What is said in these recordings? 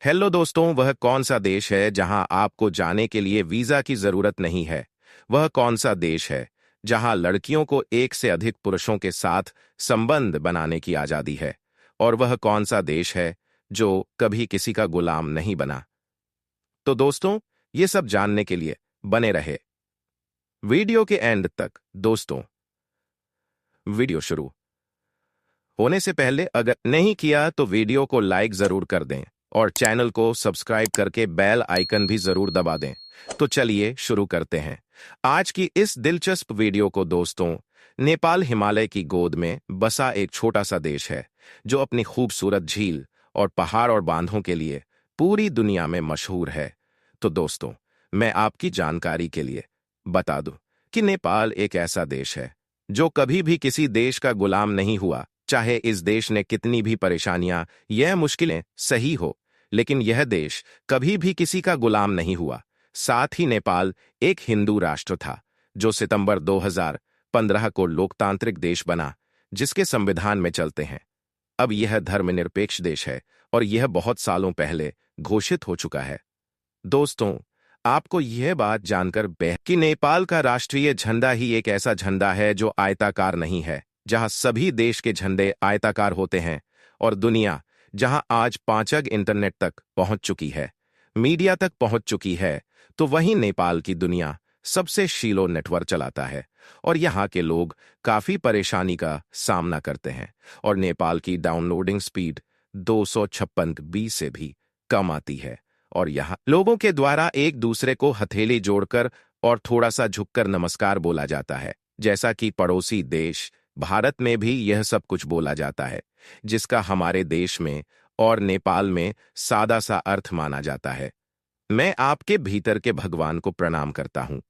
Hello दोस्तों, वह कौन सा देश है जहां आपको जाने के लिए वीजा की जरूरत नहीं है? वह कौन सा देश है जहां लड़कियों को एक से अधिक पुरुषों के साथ संबंध बनाने की आजादी है? और वह कौन सा देश है जो कभी किसी का गुलाम नहीं बना? तो दोस्तों, ये सब जानने के लिए बने रहे वीडियो के एंड तक। दोस्तों, वीडियो शुरू होने से पहले अगर नहीं किया तो वीडियो को लाइक जरूर कर दें और चैनल को सब्सक्राइब करके बेल आइकन भी जरूर दबा दें। तो चलिए शुरू करते हैं आज की इस दिलचस्प वीडियो को। दोस्तों, नेपाल हिमालय की गोद में बसा एक छोटा सा देश है जो अपनी खूबसूरत झील और पहाड़ और बांधों के लिए पूरी दुनिया में मशहूर है। तो दोस्तों, मैं आपकी जानकारी के लिए बता दूं कि नेपाल एक ऐसा देश है जो कभी भी किसी देश का गुलाम नहीं हुआ। चाहे इस देश ने कितनी भी परेशानियां यह मुश्किलें सही हो, लेकिन यह देश कभी भी किसी का गुलाम नहीं हुआ। साथ ही नेपाल एक हिंदू राष्ट्र था जो सितंबर 2015 को लोकतांत्रिक देश बना, जिसके संविधान में चलते हैं। अब यह धर्मनिरपेक्ष देश है और यह बहुत सालों पहले घोषित हो चुका है। दोस्तों, आपको यह बात जानकर बेहद कि नेपाल का राष्ट्रीय झंडा ही एक ऐसा झंडा है जो आयताकार नहीं है, जहां सभी देश के झंडे आयताकार होते हैं। और दुनिया जहां आज पांचग इंटरनेट तक पहुंच चुकी है, मीडिया तक पहुंच चुकी है, तो वहीं नेपाल की दुनिया सबसे शीलो नेटवर्क चलाता है और यहां के लोग काफी परेशानी का सामना करते हैं। और नेपाल की डाउनलोडिंग स्पीड 256 MB से भी कम आती है और यहाँ लोगों के द्वारा एक दूसरे को हथेली जोड़कर और थोड़ा सा झुककर नमस्कार बोला जाता है, जैसा कि पड़ोसी देश भारत में भी यह सब कुछ बोला जाता है, जिसका हमारे देश में और नेपाल में सादा सा अर्थ माना जाता है। मैं आपके भीतर के भगवान को प्रणाम करता हूँ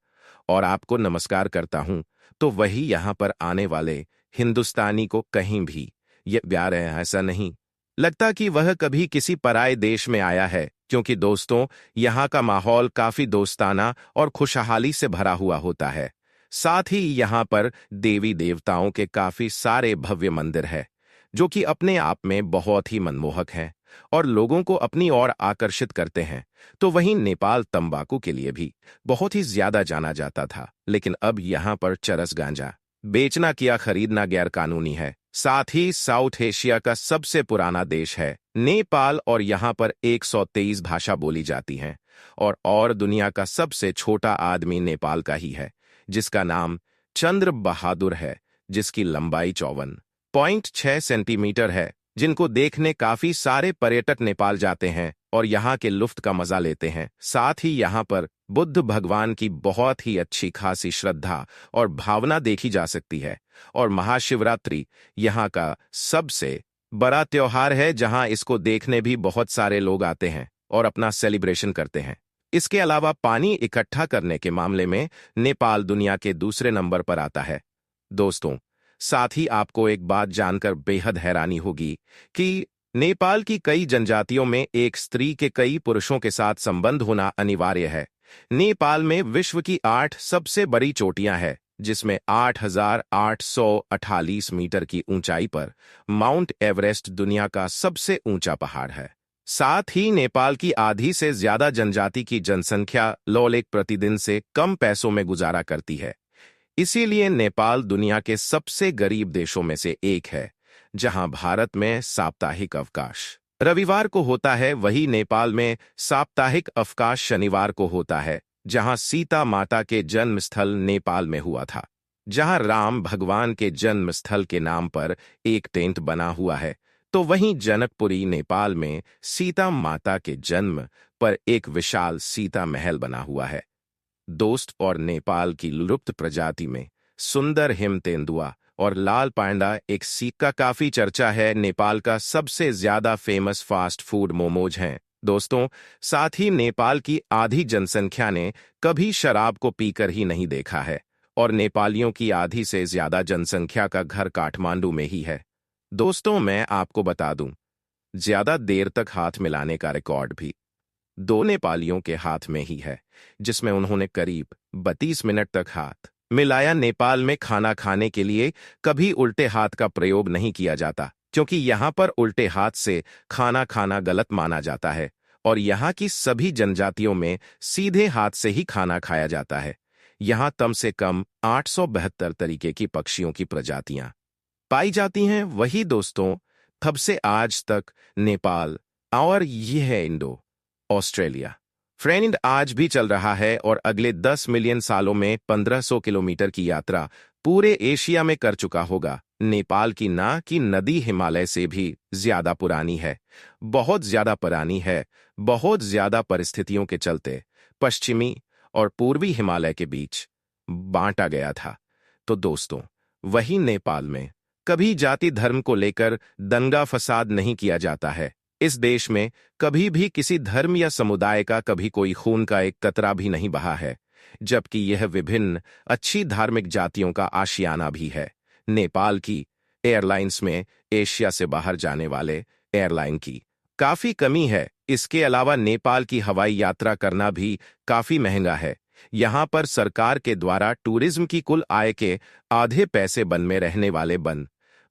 और आपको नमस्कार करता हूँ, तो वही यहाँ पर आने वाले हिंदुस्तानी को कहीं भी ये प्यार है ऐसा नहीं लगता कि वह कभी किसी पराये देश में आया है, क्योंकि दोस्तों, यहाँ का माहौल काफी दोस्ताना और खुशहाली से भरा हुआ होता है। साथ ही यहाँ पर देवी देवताओं के काफी सारे भव्य मंदिर हैं, जो कि अपने आप में बहुत ही मनमोहक हैं और लोगों को अपनी ओर आकर्षित करते हैं। तो वहीं नेपाल तंबाकू के लिए भी बहुत ही ज्यादा जाना जाता था, लेकिन अब यहाँ पर चरस गांजा बेचना या खरीदना गैर कानूनी है। साथ ही साउथ एशिया का सबसे पुराना देश है नेपाल और यहाँ पर 123 भाषा बोली जाती हैं। और दुनिया का सबसे छोटा आदमी नेपाल का ही है, जिसका नाम चंद्र बहादुर है, जिसकी लंबाई 54.6 सेंटीमीटर है, जिनको देखने काफी सारे पर्यटक नेपाल जाते हैं और यहाँ के लुफ्त का मजा लेते हैं। साथ ही यहाँ पर बुद्ध भगवान की बहुत ही अच्छी खासी श्रद्धा और भावना देखी जा सकती है। और महाशिवरात्रि यहाँ का सबसे बड़ा त्योहार है, जहाँ इसको देखने भी बहुत सारे लोग आते हैं और अपना सेलिब्रेशन करते हैं। इसके अलावा पानी इकट्ठा करने के मामले में नेपाल दुनिया के दूसरे नंबर पर आता है। दोस्तों, साथ ही आपको एक बात जानकर बेहद हैरानी होगी कि नेपाल की कई जनजातियों में एक स्त्री के कई पुरुषों के साथ संबंध होना अनिवार्य है। नेपाल में विश्व की 8 सबसे बड़ी चोटियां हैं, जिसमें 8,848 मीटर की ऊंचाई पर माउंट एवरेस्ट दुनिया का सबसे ऊंचा पहाड़ है। साथ ही नेपाल की आधी से ज्यादा जनजाति की जनसंख्या लौलेक प्रतिदिन से कम पैसों में गुजारा करती है। इसीलिए नेपाल दुनिया के सबसे गरीब देशों में से एक है, जहां भारत में साप्ताहिक अवकाश रविवार को होता है, वही नेपाल में साप्ताहिक अवकाश शनिवार को होता है, जहां सीता माता के जन्म स्थल नेपाल में हुआ था, जहां राम भगवान के जन्म स्थल के नाम पर एक टेंट बना हुआ है। तो वहीं जनकपुरी नेपाल में सीता माता के जन्म पर एक विशाल सीता महल बना हुआ है। दोस्त, और नेपाल की लुप्त प्रजाति में सुंदर हिम तेंदुआ और लाल पांडा एक सीख का काफी चर्चा है। नेपाल का सबसे ज्यादा फेमस फास्ट फूड मोमोज हैं। दोस्तों, साथ ही नेपाल की आधी जनसंख्या ने कभी शराब को पीकर ही नहीं देखा है और नेपालियों की आधी से ज्यादा जनसंख्या का घर काठमांडू में ही है। दोस्तों, मैं आपको बता दूं, ज्यादा देर तक हाथ मिलाने का रिकॉर्ड भी 2 नेपालियों के हाथ में ही है, जिसमें उन्होंने करीब 32 मिनट तक हाथ मिलाया। नेपाल में खाना खाने के लिए कभी उल्टे हाथ का प्रयोग नहीं किया जाता, क्योंकि यहाँ पर उल्टे हाथ से खाना खाना गलत माना जाता है और यहाँ की सभी जनजातियों में सीधे हाथ से ही खाना खाया जाता है। यहाँ कम से कम 872 तरीके की पक्षियों की प्रजातियां पाई जाती हैं। वही दोस्तों, तब से आज तक नेपाल और ये है इंडो ऑस्ट्रेलिया फ्रेंड आज भी चल रहा है और अगले 10 मिलियन सालों में 1500 किलोमीटर की यात्रा पूरे एशिया में कर चुका होगा। नेपाल की नदी हिमालय से भी ज्यादा पुरानी है, बहुत ज्यादा पुरानी है। बहुत ज्यादा परिस्थितियों के चलते पश्चिमी और पूर्वी हिमालय के बीच बांटा गया था। तो दोस्तों, वही नेपाल में कभी जाति धर्म को लेकर दंगा फसाद नहीं किया जाता है। इस देश में कभी भी किसी धर्म या समुदाय का कभी कोई खून का एक कतरा भी नहीं बहा है, जबकि यह विभिन्न अच्छी धार्मिक जातियों का आशियाना भी है। नेपाल की एयरलाइंस में एशिया से बाहर जाने वाले एयरलाइन की काफी कमी है। इसके अलावा नेपाल की हवाई यात्रा करना भी काफी महंगा है। यहाँ पर सरकार के द्वारा टूरिज्म की कुल आय के आधे पैसे वन में रहने वाले वन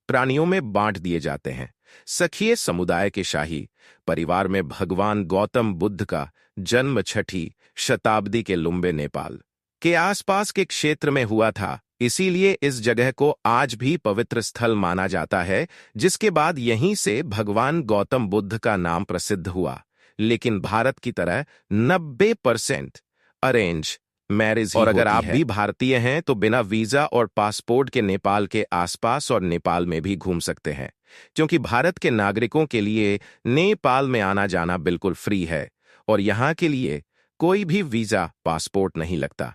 प्राणियों में बांट दिए जाते हैं। सखिए समुदाय के शाही परिवार में भगवान गौतम बुद्ध का जन्म 6ठी शताब्दी के लुम्बे नेपाल के आसपास के क्षेत्र में हुआ था। इसीलिए इस जगह को आज भी पवित्र स्थल माना जाता है, जिसके बाद यहीं से भगवान गौतम बुद्ध का नाम प्रसिद्ध हुआ। लेकिन भारत की तरह 90% अरेंज मैरिज और अगर आप भी भारतीय हैं तो बिना वीजा और पासपोर्ट के नेपाल के आसपास और नेपाल में भी घूम सकते हैं, क्योंकि भारत के नागरिकों के लिए नेपाल में आना जाना बिल्कुल फ्री है और यहाँ के लिए कोई भी वीजा पासपोर्ट नहीं लगता।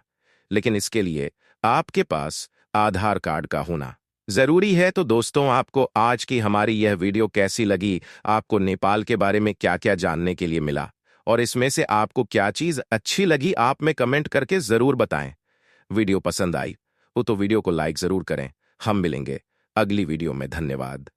लेकिन इसके लिए आपके पास आधार कार्ड का होना जरूरी है। तो दोस्तों, आपको आज की हमारी यह वीडियो कैसी लगी? आपको नेपाल के बारे में क्या क्या जानने के लिए मिला और इसमें से आपको क्या चीज अच्छी लगी, आप में कमेंट करके जरूर बताएं। वीडियो पसंद आई हो तो वीडियो को लाइक जरूर करें। हम मिलेंगे अगली वीडियो में। धन्यवाद।